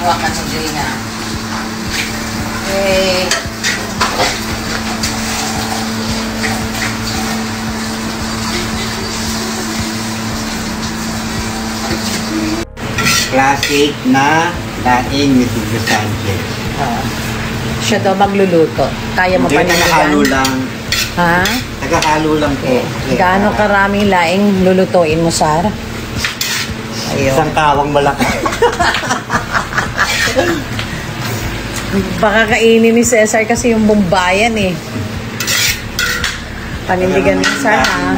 Hawakan mo din na. Okay. Classic na daing with Hugo Sanchez. Siya daw magluluto. Kaya mo pa niya Tagahalo lang. Ha? Tagahalo lang po. Gaano karaming laing lulutuin mo, Sara? Ayun. Isang kawang malaki. Baka kainin ni Cesar kasi yung bumbayan eh. Panindigan ni Sara, ha?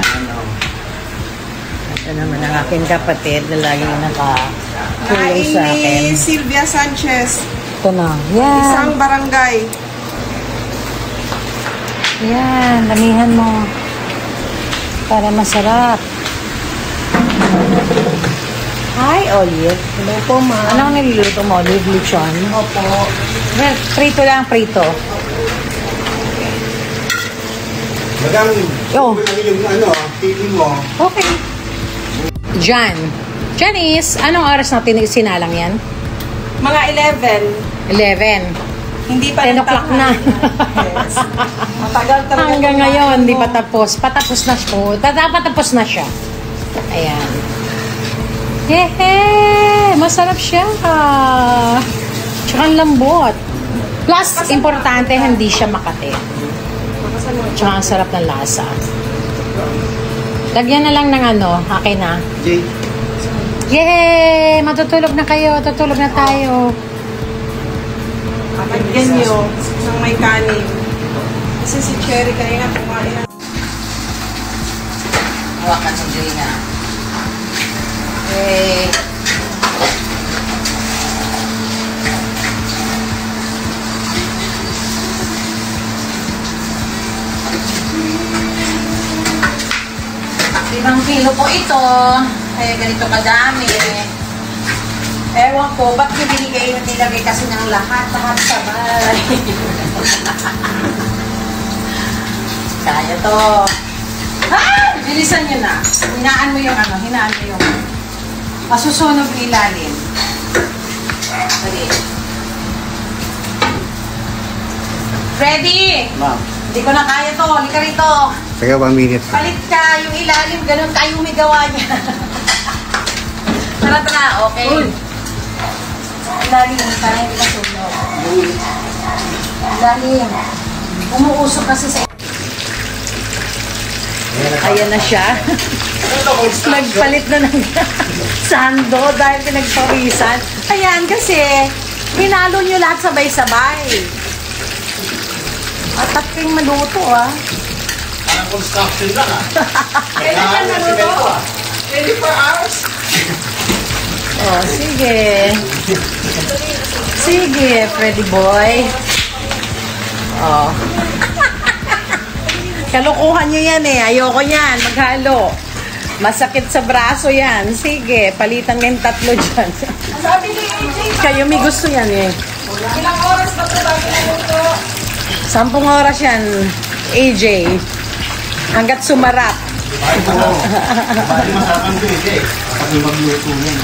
Ito naman ang aking kapatid na laging nakatulong sa akin. Ni Sylvia Sanchez. Ito na. Yan. Isang barangay. Yan. Damihan mo. Para masarap. Hi, Olive. Hello po, ma'am. Anong niluluto mo? Olive lechon? Opo. Well, prito lang, prito. Madam, Oh. yung pili mo. Okay. Janice, anong oras na sinalang yan? Mga 11. 11. Hindi pa 10 o'clock na. Yes. Matagal talaga. Hanggang ngayon, hindi pa tapos. Patapos na siya. Patapos na siya. Ayan. Hehe! Masarap siya. Tsaka ang lambot. Plus, importante, hindi siya makati. Tsaka ang sarap ng lasa. Lagyan na lang ng akin na. Jay. Yay! Matutulog na kayo. Tutulog na tayo. Lagyan nyo ng may kanin. Kasi si Cherry kanina kumain na. Hawakan mo din na. Okay. Ibang kilo po ito. Kaya ganito kadami. Ewan ko, ba't binigay na nilagay kasi ng lahat sabay. Kaya to. Bilisan nyo na. Hinaan mo yung hinaan mo yung masusunog ilalim. Dali. Ready? Ma'am. Hindi ko na kaya to. Halika rito. Sige, 1 minute. Palit ka yung ilalim. Ganun tayo umigawa niya. Tara, okay. Ilalim. Para hindi masunog. Ilalim. Umuusok kasi sa... Ayan na siya. Nagpalit na ng sando dahil pinagpawisan. Ayan kasi, hinalo nyo lahat sabay-sabay. At ating maluto Parang construction lang Kailan ka naluto? 24 hours? Oh, sige. Sige, Freddy boy. Oh. Kalukuhan nyo yan eh. Ayoko yan. Maghalo. Masakit sa braso yan. Sige, palitan ng 3 dyan. Sabi ni AJ, Kayo may gusto yan eh. ilang oras ba ito bago naluto? 10 oras yan, AJ. Hanggat sumarap. Bali masarap ang bili. Pag magluto yan.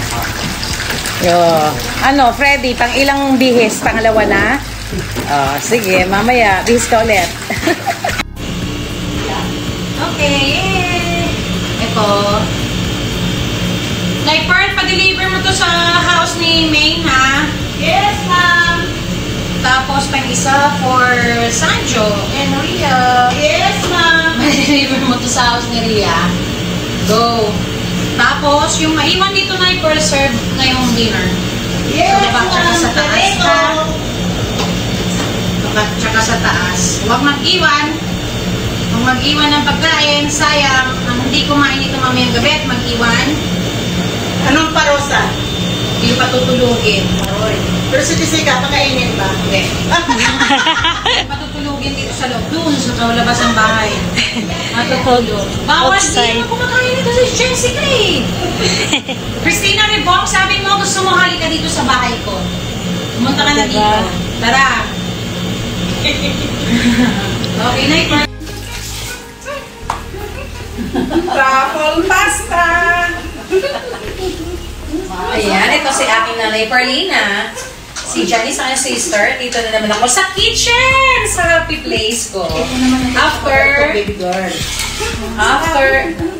Yo. Freddy, pang ilang bihis? Pangalawa na? Oh, sige, mamaya, bihis ka ulit. Okay. Ito. Like, Pearl, pa-deliver mo to sa house ni Maine, ha? Yes, ma'am. Tapos, pang isa for Sanjo and Ria. Yes, ma'am. Pa-deliver mo to sa house ni Ria. Go. Tapos, yung maiwan dito na i-per serve ngayong dinner. Yes, Sa baba, tsaka sa taas, ha? Tsaka sa taas. Huwag mag-iwan. Kung mag-iwan ng pagkain, sayang. Ang hindi kumain ito mamayang gabi at mag-iwan, Anong parosa? hindi patutulugin. Oy. Pero si Jessica, pakainin ba? Hindi. Patutulugin dito sa loob. Doon sa kalabas ng bahay. Matutulog. Bawal din mo kumakain dito si Jessica eh. Christina Ribong, sabi mo gusto mo halika dito sa bahay ko. Pumunta ka na dito. Tara. Okay na ito. Truffle pasta. Ayan, ito si aking nanay Perlina. Si Janice, ang sister. Dito na naman ako sa kitchen! Sa happy place ko. After,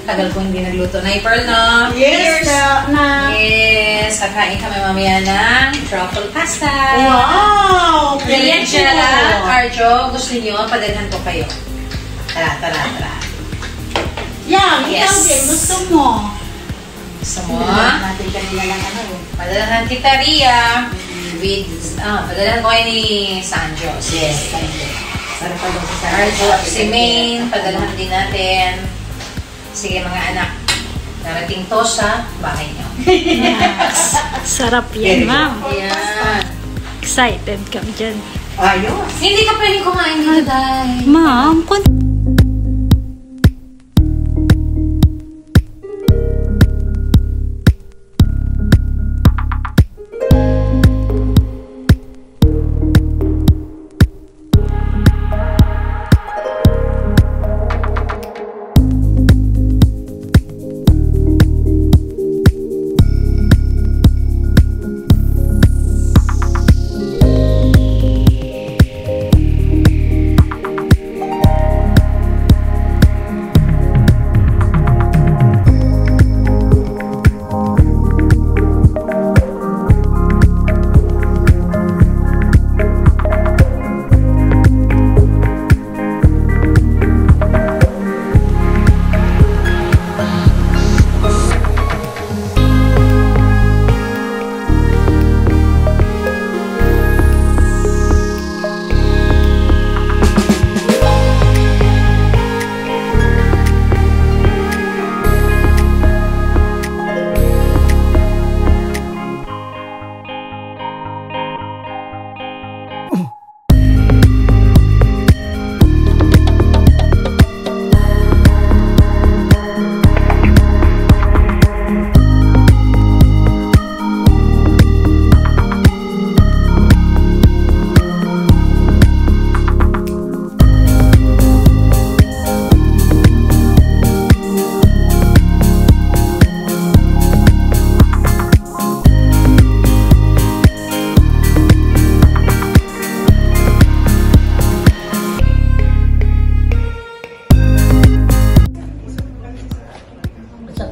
tagal ko hindi nagluto na Pearl, no? Yes, Yes, kakain kami mamaya ng truffle pasta. Wow! Brilliant siya. Arjo, gusto niyo, padalhan ko kayo. Tara. Yan, Yes. ikaw din. Gusto mo. Gusto mo? Natin kanina lang ano. Padalhan kita, Ria. Padalhan ko kayo ni Sanjo. Yes. Sarap pa daw sa Arjo, si Maine, padalhan din natin. Sige mga anak, narating to sa bahay niyo. Sarap yan, ma'am. Ayan. Excited kami dyan. Ayos. Hindi ka pwedeng kumain dito, Day. Ma'am,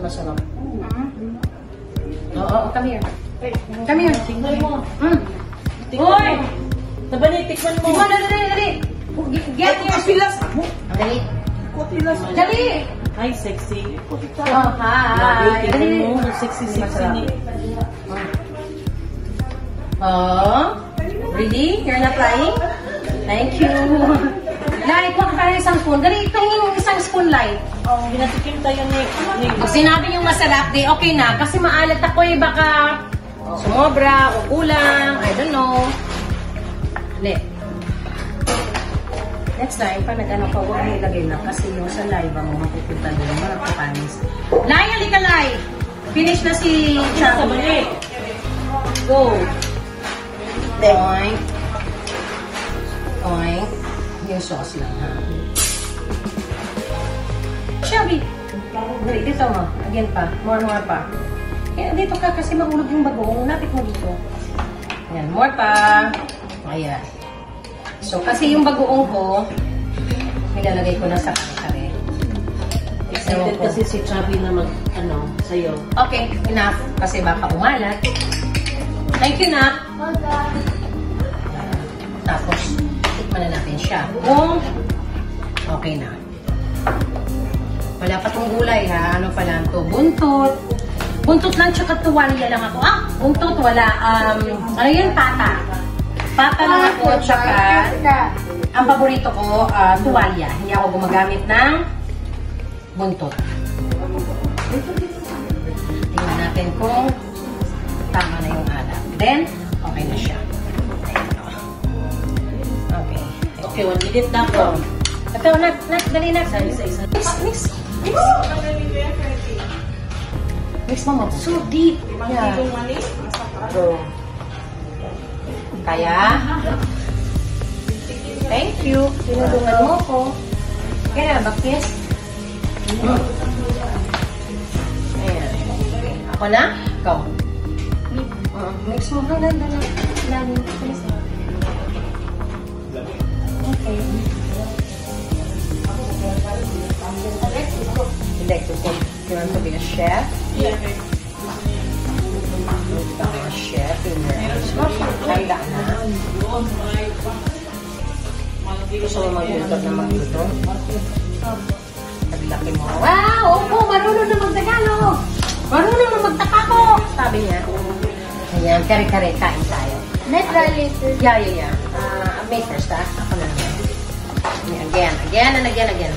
Masarap. Oo, come here. Come here. Tingnan mo. Hoy! Tabali, tikman mo. Tingnan na, dali. Get your Pilas ako. Dali. Kotilas. Dali. Hi, sexy. Oh, hi. Tingnan Dali. mo. Sexy ni. Oh, really? You're not trying? Thank you. Lai, kuha ka tayo isang spoon. Dali, tingin yung isang spoon, Lai. Oh, binatikim tayo ni. Pag sinabi yung masarap, di okay na. Kasi maalat ako eh, baka sumobra o kulang. I don't know. Dali. Next time, pa nag-ano ka, huwag mo ilagay na. Kasi yung sa live, mo mapupunta doon. Mga kapanis. Lai, halika, Lai. Finish na si Charlie. Go. Oink. Oink. Yung sauce lang, ha? Shelby. Dali, dito mo. Again pa. More pa. Kaya dito ka kasi mahulog yung bagoong. Lapit mo dito. Ayan, more pa. Ayan. So, kasi yung bagoong ko, nilalagay ko na sa kare. Excited kasi si Chubby na sa'yo. Okay, enough. Kasi baka umalat. Thank you, Nak. Tapos, tikman na natin siya. Kung okay na. Wala pa tong gulay, ha? Ano pa lang to? Buntot. Buntot lang, tsaka tuwalya lang ako. Buntot, wala. Ano yun? Pata. Pata lang ako, tsaka ang paborito ko, tuwalya. Hindi ako gumagamit ng buntot. Tingnan natin kung tama na yung alat. Then, okay na siya. Okay. Okay, 1 minute na ako. Ito, dali na. Isa-isa. Mix. Mix mo mo. So deep. Yeah. So, kaya, thank you. Tinulungan mo ko. Kaya, bakit? Ayan. Ako na? Ikaw. Mix mo. Dali. Lagi. Okay. Electrical. You want to be a chef? Yeah. Become a chef in your house. Handa na. Gusto mo magluto na magluto? Paglaki mo. Wow! Opo! Marunong na magtagalog! Marunong na magtakako! Sabi niya. Ayan, kare-kare, kain tayo. Let's try later. Yeah. May first, ha? Ako na naman. Again and again.